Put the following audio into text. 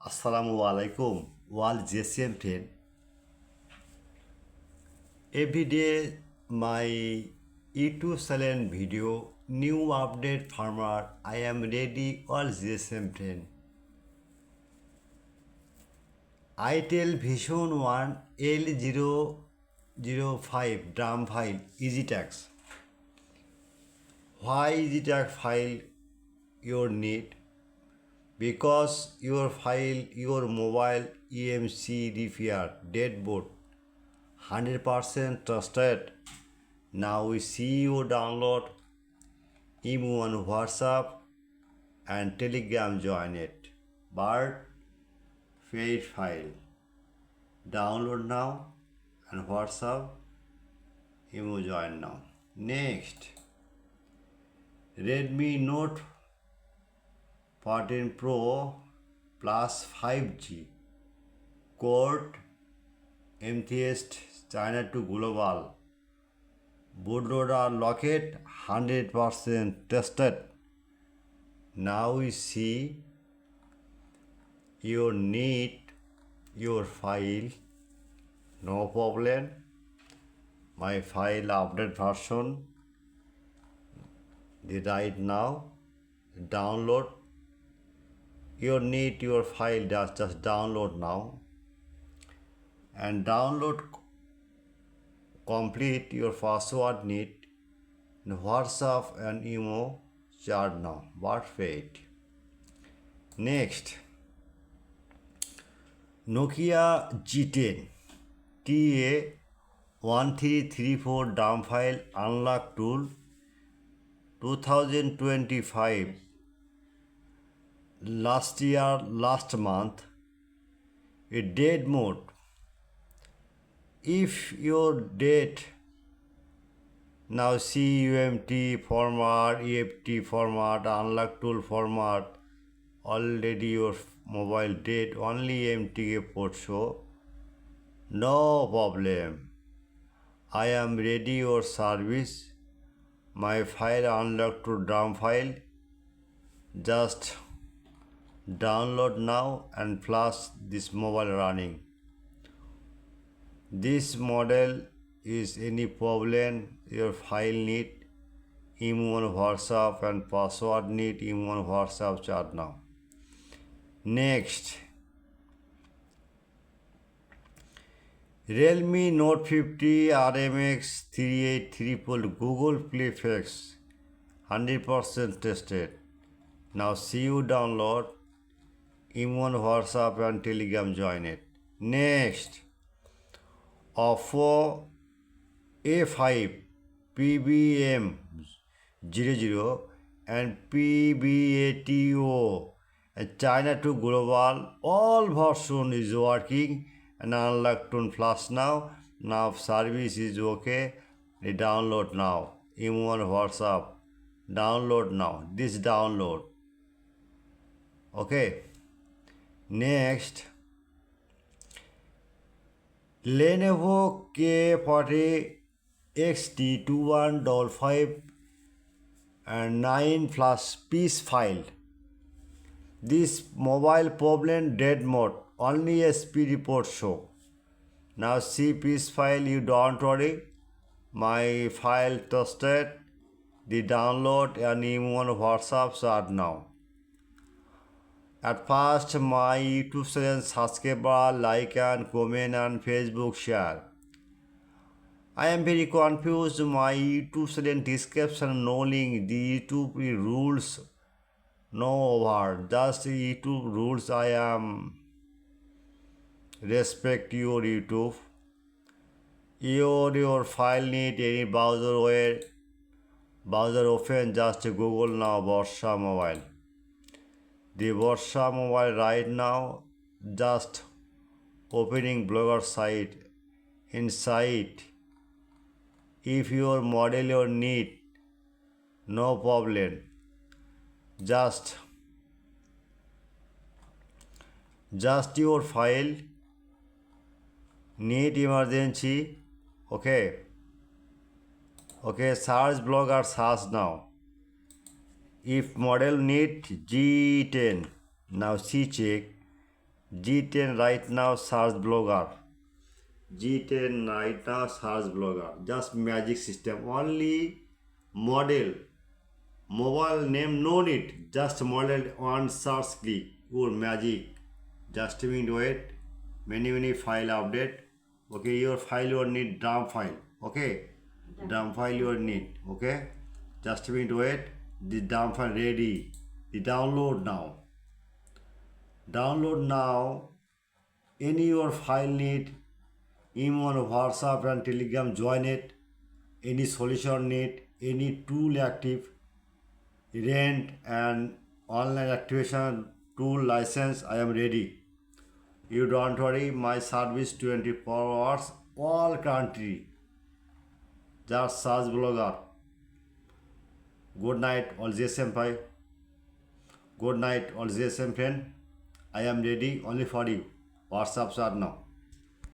Assalamu alaikum, all GSM friend. Every day, my YouTube channel video, new update farmer. I am ready, all GSM friend. I tell Vision 1 L005 drum file easy tax. Why easy tax file your need? Because your file, your mobile EMC repair, deadboard, 100% trusted. Now we see you download email on WhatsApp and Telegram join it. But paid file. Download now and WhatsApp email join now. Next, Redmi Note 14 Pro plus 5G Code MTS China to Global bootloader locket 100% tested. Now we see your need your file, no problem. My file update version the right now download your need your file just download now and download complete your password need in WhatsApp and email chat now but wait. Next, Nokia G10 TA1334 dump file unlock tool 2025 last month a dead mode. If your date now CUMT format, EFT format, unlock tool format, already your mobile date only MTK port show, no problem. I am ready your service. My file unlock to dump file. Just download now and flash this mobile running. This model is any problem your file need email on WhatsApp and password need email on WhatsApp chat now. Next, Realme Note 50 RMX 3834 Google Play Fix 100% tested. Now see you download email on WhatsApp and Telegram join it. Next, Oppo A5 PBM00 and PBATO and China to Global, all version is working and unlock tone flash now. Now service is okay. Download now. Email on WhatsApp. Download now. This download. Okay. Next, Lenovo K14 XT2155-9 plus piece file. This mobile problem dead mode. Only SPD Prot show. Now see piece file. You don't worry. My file tested. The download and email on WhatsApp start now. At first, my YouTube channel subscriber, like and comment and Facebook share. I am very confused. My YouTube channel description no link. The YouTube rules no over. Just YouTube rules. I am respect your YouTube. Your file need any browser where browser open. Just Google now Borsha Mobile. The Borsha Mobile right now just opening blogger site. Inside, if your model or need, no problem. Just your file need emergency. Okay, search blogger search now. If model need G10, now see check G10 right now search blogger. G10 right now search blogger. Just magic system. Only model. Mobile name no need. Just model on search click. Your magic. Just a minute wait. Many file update. Okay, your file you need dump file. Okay. Dump file you need. Okay. Just a minute wait. The dump file ready. The download now. Download now. Any your file need. Email, WhatsApp and Telegram join it. Any solution need. Any tool active. Rent and online activation tool license. I am ready. You don't worry. My service 24 hours. All country. Just search blogger. Good night all GSM 5. Good night all GSM friend. I am ready only for you. WhatsApp start now.